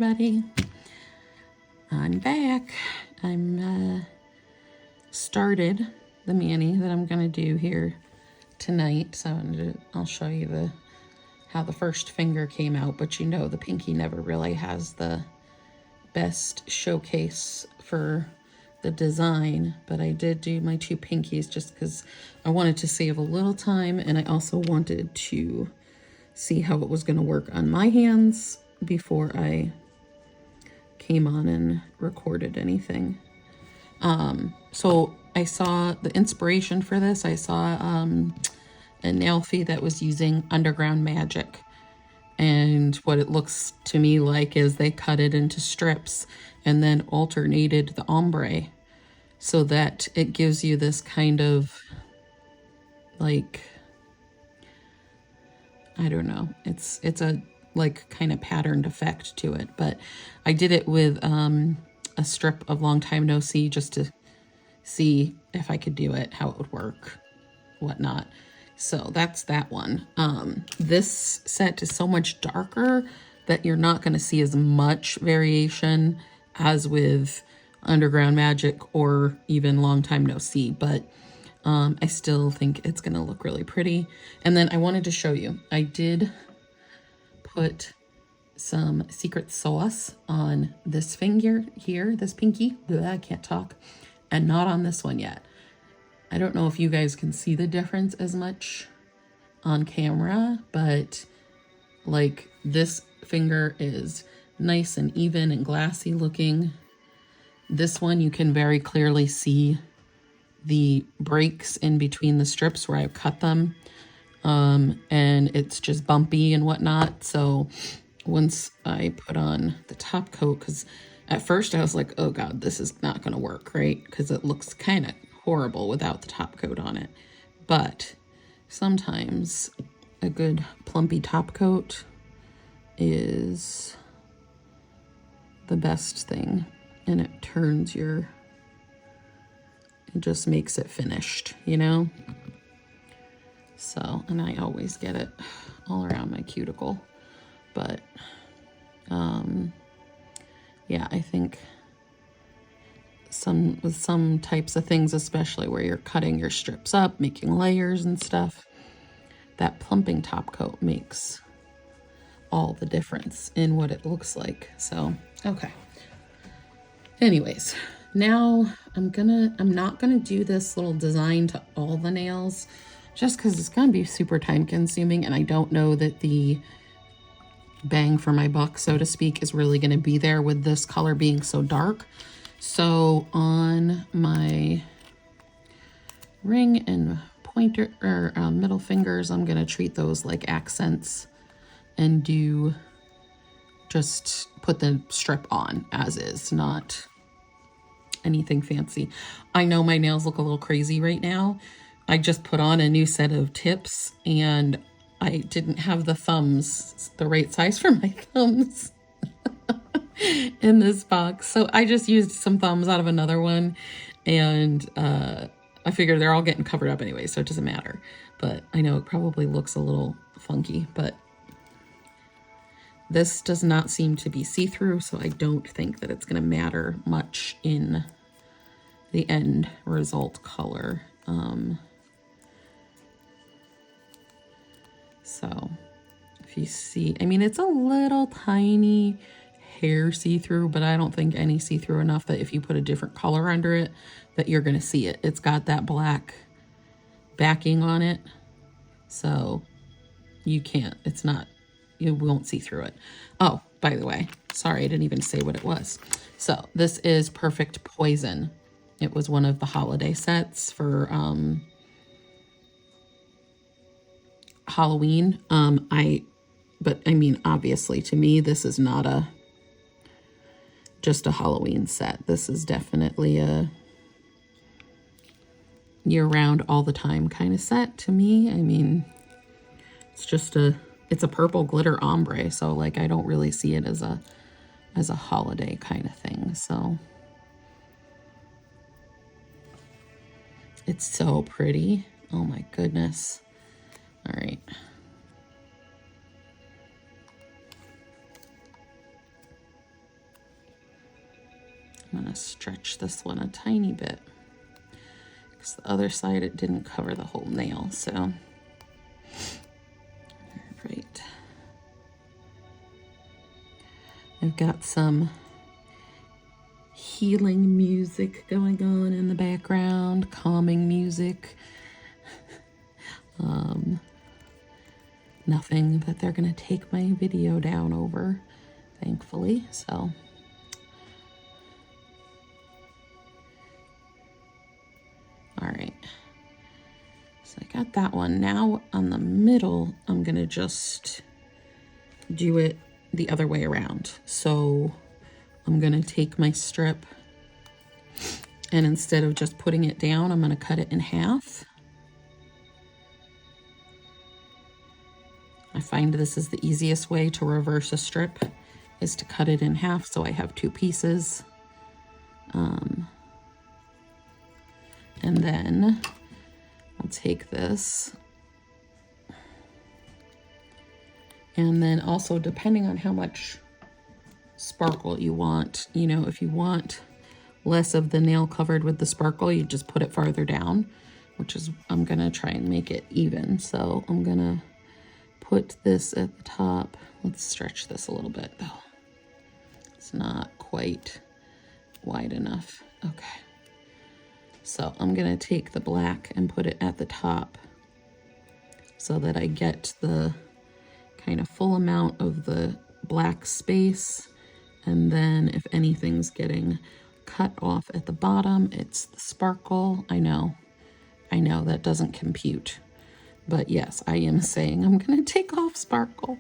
everybody. I'm back. I'm started the mani that I'm gonna do here tonight. So I'll show you how the first finger came out, but you know the pinky never really has the best showcase for the design, but I did do my two pinkies just because I wanted to save a little time, and I also wanted to see how it was going to work on my hands before I came on and recorded anything. So I saw the inspiration for this. I saw a nail fee that was using Underground Magic, and what it looks to me like is they cut it into strips and then alternated the ombre so that it gives you this kind of like, I don't know, it's a like kind of patterned effect to it. But I did it with a strip of Long Time No See just to see if I could do it, how it would work, whatnot. So that's that one. This set is so much darker that you're not going to see as much variation as with Underground Magic or even Long Time No See, but I still think it's going to look really pretty. And then I wanted to show you, I did put some secret sauce on this finger here, this pinky. Blah, I can't talk. And not on this one yet. I don't know if you guys can see the difference as much on camera, but like this finger is nice and even and glassy looking. This one you can very clearly see the breaks in between the strips where I've cut them, and it's just bumpy and whatnot. So once I put on the top coat, because at first I was like, oh god, this is not going to work, right? Because it looks kind of horrible without the top coat on it. But sometimes a good plumpy top coat is the best thing, and it turns it just makes it finished, you know? So, and I always get it all around my cuticle. But yeah, I think with some types of things, especially where you're cutting your strips up, making layers and stuff, that plumping top coat makes all the difference in what it looks like. So, okay. Anyways, now I'm not gonna do this little design to all the nails just because it's gonna be super time consuming, and I don't know that the bang for my buck, so to speak, is really gonna be there with this color being so dark. So on my ring and pointer or middle fingers, I'm gonna treat those like accents and just put the strip on as is, not anything fancy. I know my nails look a little crazy right now. I just put on a new set of tips and I didn't have the right size for my thumbs in this box. So I just used some thumbs out of another one, and I figured they're all getting covered up anyway, so it doesn't matter. But I know it probably looks a little funky, but this does not seem to be see-through, so I don't think that it's going to matter much in the end result color. So if you see, I mean, it's a little tiny hair see-through, but I don't think any see-through enough that if you put a different color under it, that you're going to see it. It's got that black backing on it, so you won't see through it. Oh, by the way, sorry, I didn't even say what it was. So this is Perfect Poison. It was one of the holiday sets for Halloween. But I mean, obviously to me, this is not just a Halloween set. This is definitely a year-round, all the time kind of set to me. I mean, it's a purple glitter ombre, so like I don't really see it as a holiday kind of thing. So it's so pretty. Oh my goodness. All right. I I'm gonna stretch this one a tiny bit because the other side it didn't cover the whole nail, so. Right. I've got some healing music going on in the background, calming music. Nothing that they're gonna take my video down over, thankfully, so. All right, so I got that one. Now on the middle, I'm gonna just do it the other way around. So I'm gonna take my strip and instead of just putting it down, I'm gonna cut it in half. I find this is the easiest way to reverse a strip, is to cut it in half so I have two pieces. And then I'll take this. And then also, depending on how much sparkle you want, you know, if you want less of the nail covered with the sparkle, you just put it farther down, which is, I'm gonna try and make it even. So I'm gonna put this at the top. Let's stretch this a little bit though. It's not quite wide enough. Okay. So I'm gonna take the black and put it at the top so that I get the kind of full amount of the black space. And then if anything's getting cut off at the bottom, it's the sparkle. I know that doesn't compute. But yes, I am saying I'm gonna take off sparkle.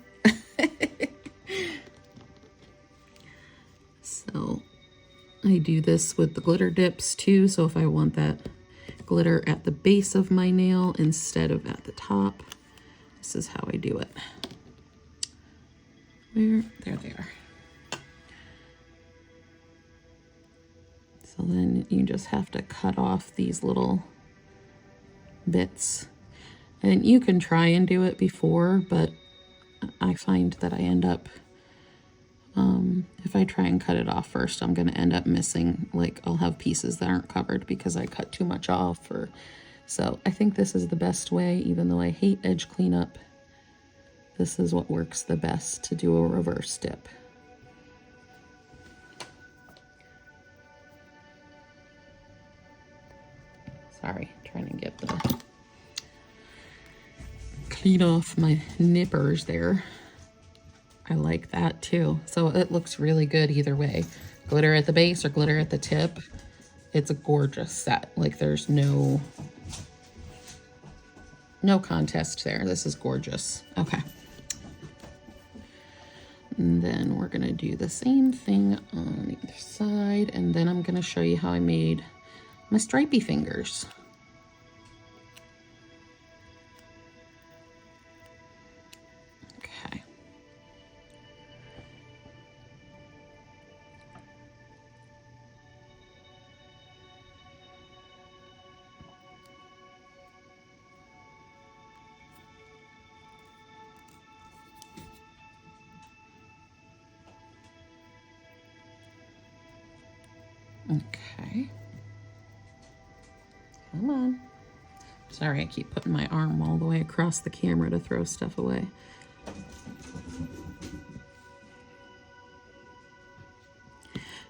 So I do this with the glitter dips too. So if I want that glitter at the base of my nail instead of at the top, this is how I do it. There they are. So then you just have to cut off these little bits. And you can try and do it before, but I find that I end up, if I try and cut it off first, I'm gonna end up missing, like I'll have pieces that aren't covered because I cut too much off. So I think this is the best way, even though I hate edge cleanup. This is what works the best to do a reverse dip. Sorry, trying to get the clean off my nippers there. I like that too. So it looks really good either way. Glitter at the base or glitter at the tip. It's a gorgeous set. Like there's no contest there. This is gorgeous. Okay. And then we're gonna do the same thing on the other side. And then I'm gonna show you how I made my stripey fingers. Okay. Okay. Come on. Sorry, I keep putting my arm all the way across the camera to throw stuff away.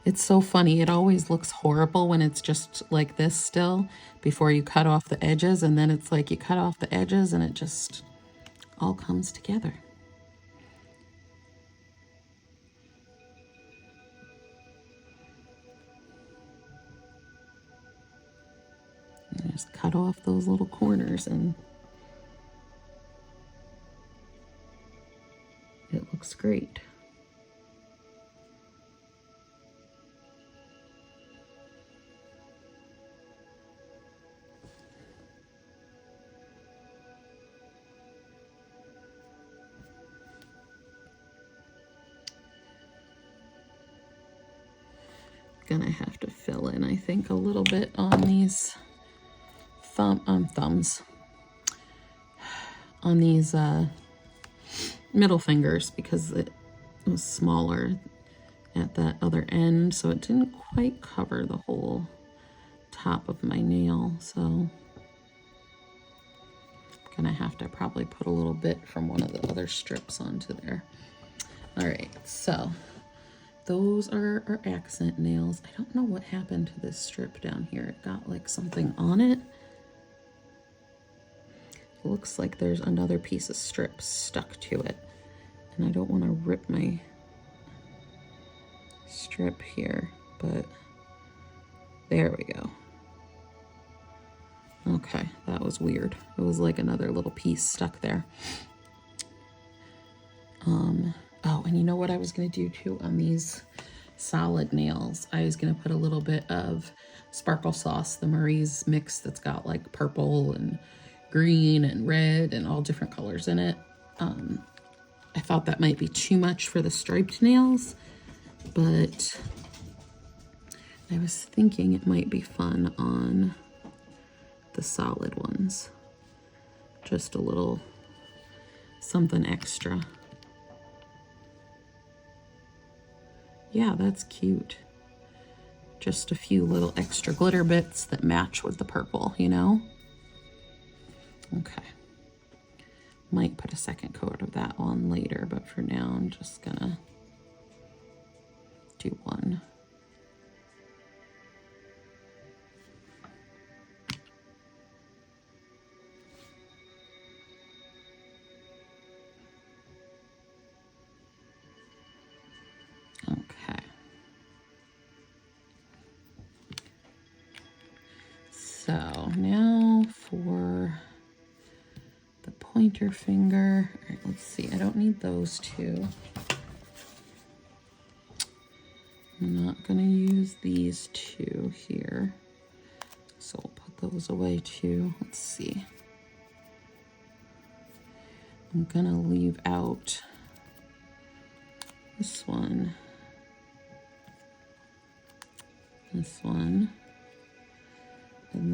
It's so funny. It always looks horrible when it's just like this still before you cut off the edges, and then it's like you cut off the edges and it just all comes together. And just cut off those little corners and it looks great. Gonna have to fill in, I think, a little bit on these thumbs, on these middle fingers, because it was smaller at that other end, so it didn't quite cover the whole top of my nail. So I'm gonna have to probably put a little bit from one of the other strips onto there. All right, so those are our accent nails. I don't know what happened to this strip down here. It got like something on it. It looks like there's another piece of strip stuck to it. And I don't want to rip my strip here, but there we go. Okay, that was weird. It was like another little piece stuck there. Oh, and you know what I was gonna do too on these solid nails? I was gonna put a little bit of Sparkle Sauce, the Marie's mix that's got like purple and green and red and all different colors in it. I thought that might be too much for the striped nails, but I was thinking it might be fun on the solid ones. Just a little something extra. Yeah, that's cute. Just a few little extra glitter bits that match with the purple, you know? Okay. Might put a second coat of that on later, but for now I'm just gonna do one. Okay. So now for the pointer finger. All right, let's see. I don't need those two. I'm not going to use these two here. So we'll put those away too. Let's see. I'm going to leave out this one, and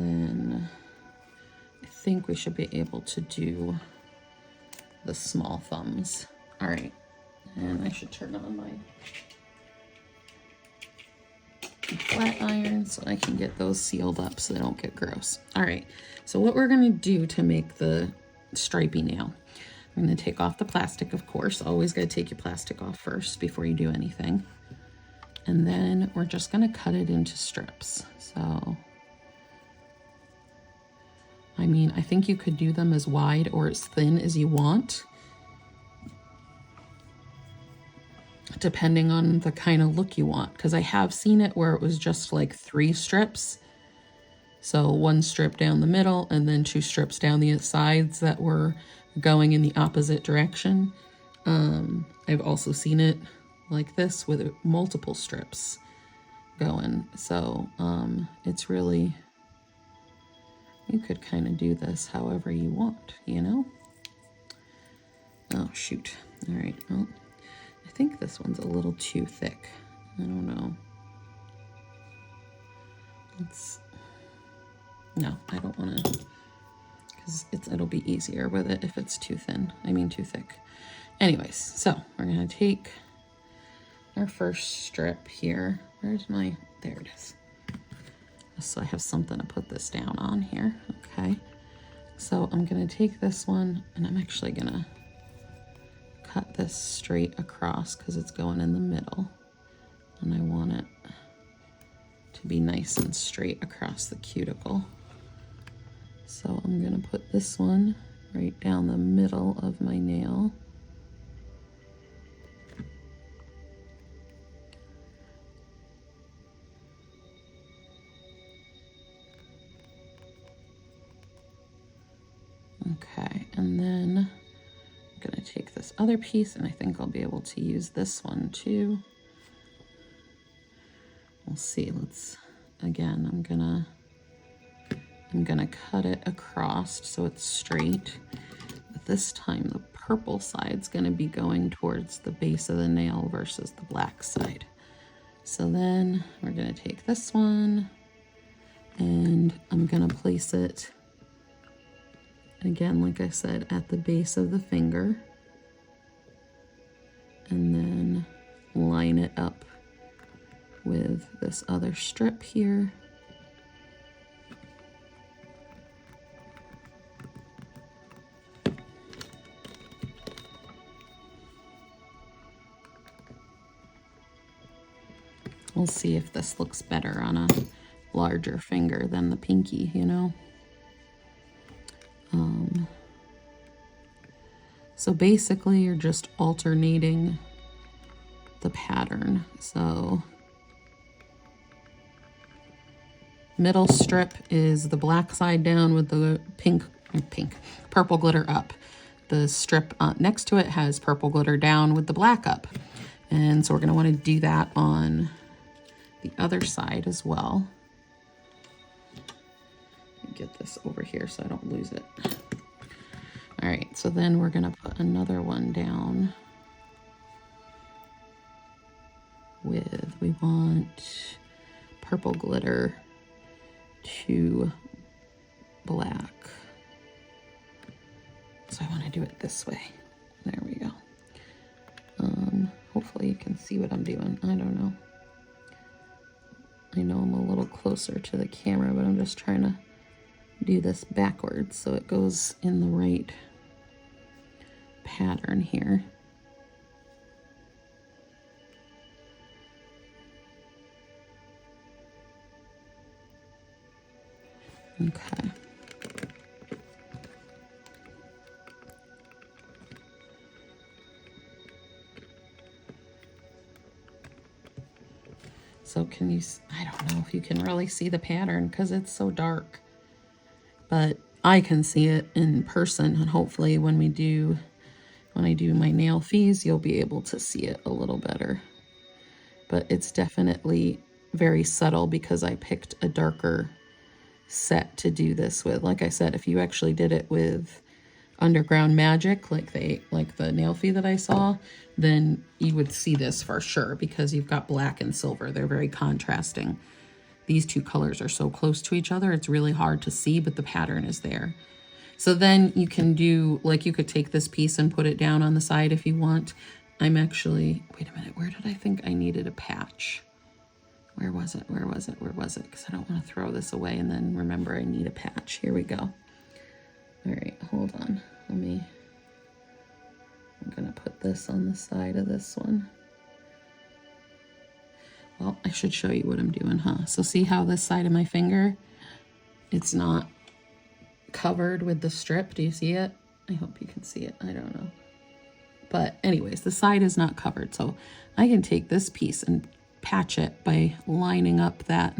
then I think we should be able to do the small thumbs. All right, and I should turn on my flat iron so I can get those sealed up so they don't get gross. All right, so what we're gonna do to make the stripy nail, I'm gonna take off the plastic, of course. Always gotta take your plastic off first before you do anything. And then we're just gonna cut it into strips. So, I mean, I think you could do them as wide or as thin as you want, depending on the kind of look you want. Because I have seen it where it was just like 3 strips. So 1 strip down the middle and then 2 strips down the sides that were going in the opposite direction. I've also seen it like this with multiple strips going. So it's really, you could kind of do this however you want, you know? Oh, shoot. All right. Well, I think this one's a little too thick. I don't know. No, I don't want to, because it'll be easier with it if it's too thin. I mean, too thick. Anyways, so we're going to take our first strip here. Where's my, there it is. So I have something to put this down on here. Okay. So I'm going to take this one and I'm actually going to cut this straight across because it's going in the middle. And I want it to be nice and straight across the cuticle. So I'm going to put this one right down the middle of my nail. Okay, and then I'm going to take this other piece, and I think I'll be able to use this one too. We'll see. Again, I'm gonna cut it across so it's straight. But this time the purple side's gonna be going towards the base of the nail versus the black side. So then we're gonna take this one and I'm gonna place it, again, like I said, at the base of the finger, and then line it up with this other strip here. We'll see if this looks better on a larger finger than the pinky, you know. So basically you're just alternating the pattern. So middle strip is the black side down with the purple glitter up. The strip next to it has purple glitter down with the black up. And so we're going to want to do that on the other side as well. Get this over here so I don't lose it. All right, so then we're going to put another one down with, we want purple glitter to black. So I want to do it this way. There we go. Hopefully you can see what I'm doing. I don't know. I know I'm a little closer to the camera, but I'm just trying to do this backwards so it goes in the right pattern here. Okay. So can you, I don't know if you can really see the pattern because it's so dark, but I can see it in person, and hopefully when I do my nail fees, you'll be able to see it a little better. But it's definitely very subtle because I picked a darker set to do this with. Like I said, if you actually did it with Underground Magic, like the nail fee that I saw, then you would see this for sure because you've got black and silver. They're very contrasting. These two colors are so close to each other, it's really hard to see, but the pattern is there. So then you can do, like, you could take this piece and put it down on the side if you want. I'm actually, wait a minute, where did I think I needed a patch? Where was it? Where was it? Where was it? Because I don't want to throw this away and then remember I need a patch. Here we go. All right, hold on. I'm gonna put this on the side of this one. Well, I should show you what I'm doing, huh? So see how this side of my finger, it's not covered with the strip. Do you see it? I hope you can see it. I don't know. But anyways, the side is not covered. So I can take this piece and patch it by lining up that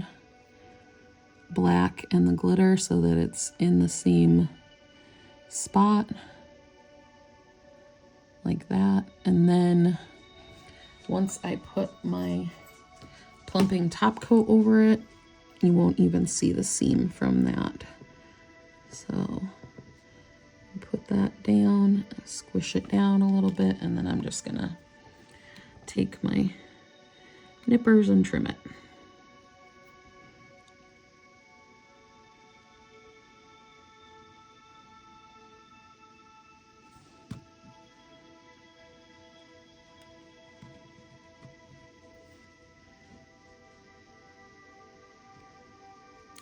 black and the glitter so that it's in the same spot. Like that. And then once I put my plumping top coat over it, you won't even see the seam from that. So put that down, squish it down a little bit, and then I'm just gonna take my nippers and trim it.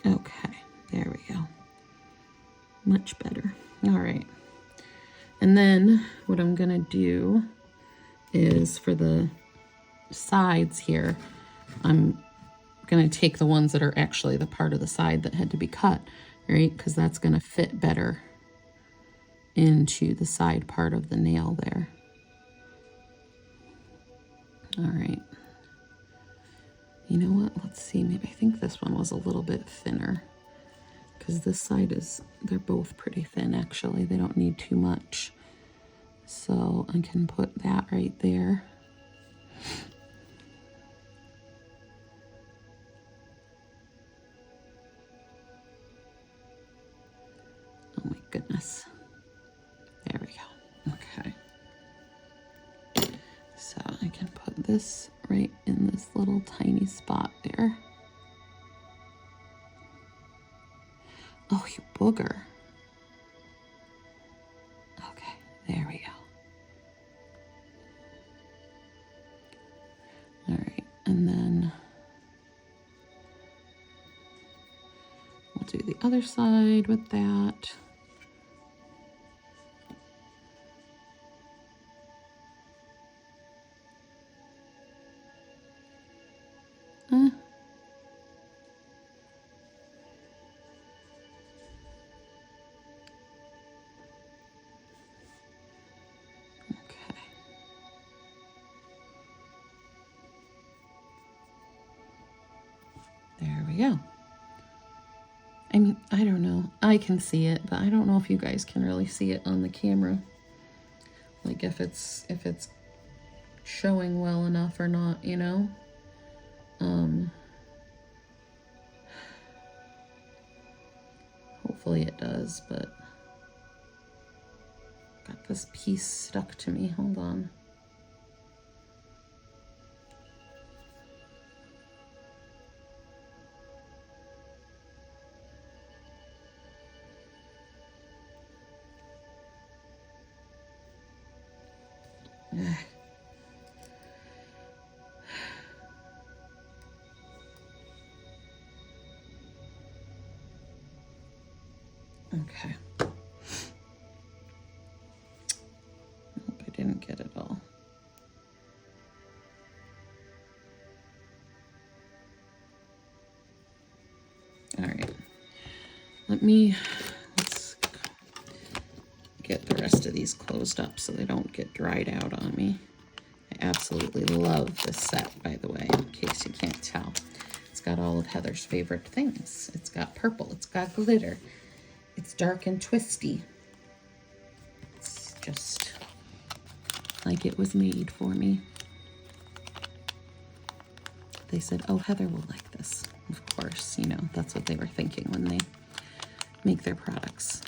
Okay, there we go. Much better. All right. And then what I'm gonna do is for the sides here, I'm gonna take the ones that are actually the part of the side that had to be cut, right? Because that's gonna fit better into the side part of the nail there. All right. You know what? Let's see. Maybe I think this one was a little bit thinner because this side is, they're both pretty thin actually. They don't need too much. So I can put that right there. Oh my goodness. There we go. Okay. So I can put this right in this little tiny spot there. Oh, you booger. Okay, there we go. All right, and then do the other side with that. Okay. There we go. I mean, I don't know. I can see it, but I don't know if you guys can really see it on the camera. Like if it's showing well enough or not, you know? Hopefully it does, but got this piece stuck to me. Hold on. Okay. Nope, I didn't get it all. All right. Let's get the rest of these closed up so they don't get dried out on me. I absolutely love this set, by the way, in case you can't tell. It's got all of Heather's favorite things. It's got purple, it's got glitter, it's dark and twisty. It's just like it was made for me. They said, oh, Heather will like this. Of course, you know, that's what they were thinking when they make their products.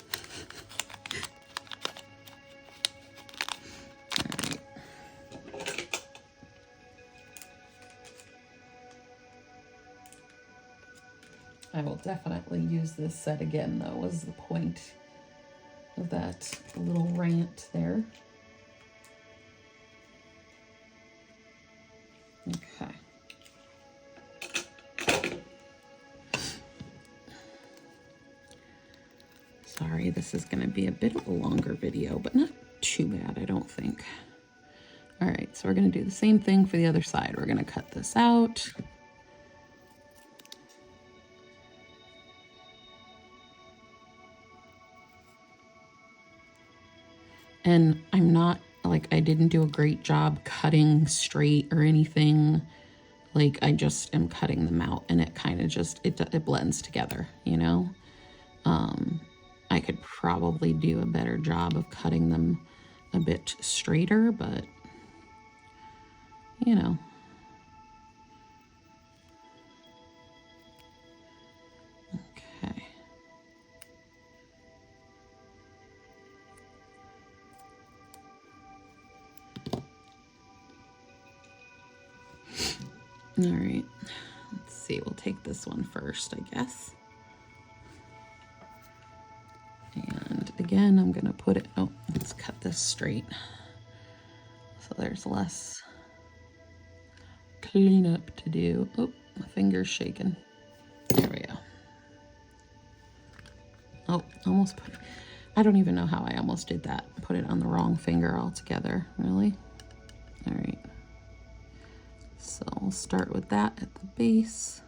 I will definitely use this set again, though, was the point of that little rant there. Okay. Sorry, this is going to be a bit of a longer video, but not too bad, I don't think. All right, so we're going to do the same thing for the other side. We're going to cut this out. And I'm not, like, I didn't do a great job cutting straight or anything. Like, I just am cutting them out, and it kind of just, it blends together, you know? I could probably do a better job of cutting them a bit straighter, but, you know. Okay. All right, let's see, we'll take this one first, I guess. And again, I'm gonna put it, oh, let's cut this straight so there's less cleanup to do. Oh, my finger's shaking. There we go. Oh, almost put it, I don't even know how I almost did that. Put it on the wrong finger altogether, really? All right. So we'll start with that at the base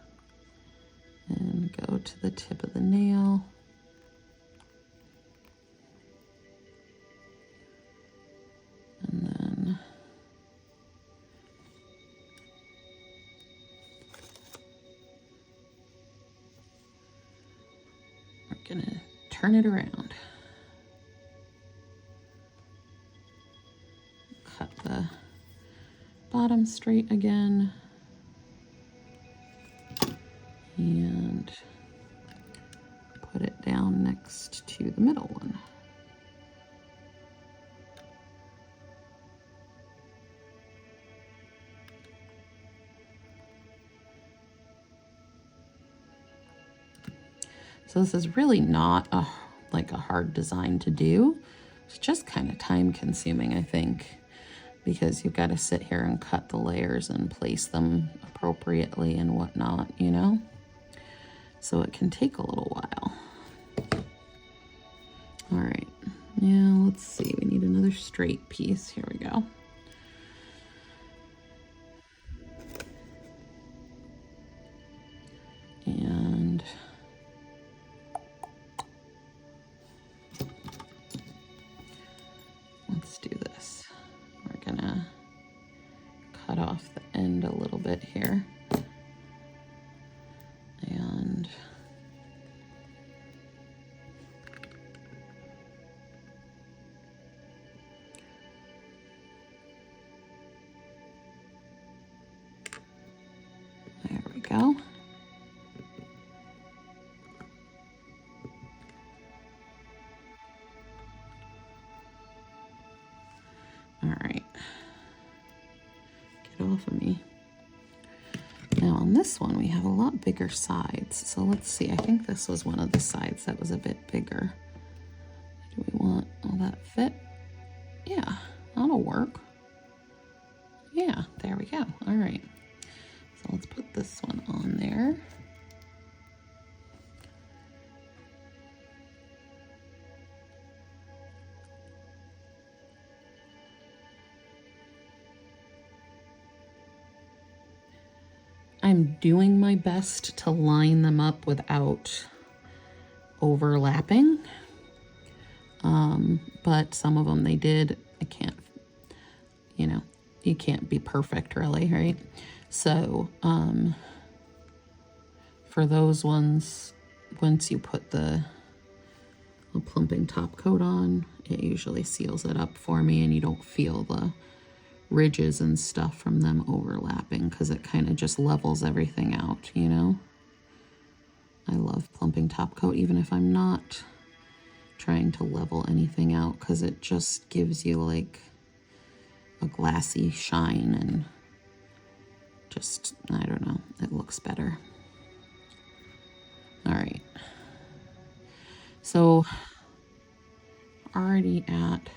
and go to the tip of the nail. And then we're gonna turn it around. Cut the bottom straight again. And put it down next to the middle one. So this is really not like a hard design to do. It's just kind of time consuming, I think, because you've got to sit here and cut the layers and place them appropriately and whatnot, you know? so it can take a little while. All right, now let's see, we need another straight piece. Here we go. And let's do this. We're gonna cut off the end a little bit here. And there we go. All right, get off of me. Now on this one, we have a lot bigger sides. So let's see, I think this was one of the sides that was a bit bigger. Do we want all that fit? Yeah, that'll work. Yeah, there we go. All right, so let's put this one on there. I'm doing my best to line them up without overlapping. But some of them they did. I can't, you know, you can't be perfect really, right? So, for those ones, once you put the plumping top coat on, it usually seals it up for me and you don't feel the ridges and stuff from them overlapping because it kind of just levels everything out, you know? I love plumping top coat even if I'm not trying to level anything out because it just gives you like a glassy shine and just, I don't know, it looks better. All right. So already at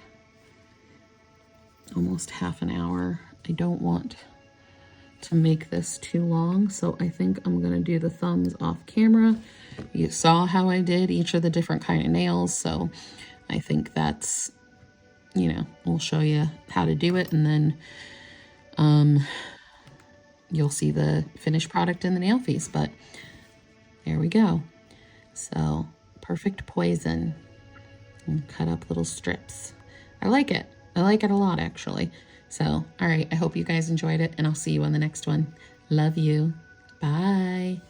almost half an hour. I don't want to make this too long, so I think I'm gonna do the thumbs off camera. You saw how I did each of the different kind of nails, so I think that's, you know, we'll show you how to do it, and then you'll see the finished product in the nail piece. But there we go. So perfect poison, and cut up little strips. I like it. I like it a lot, actually. So, all right, I hope you guys enjoyed it, and I'll see you on the next one. Love you. Bye.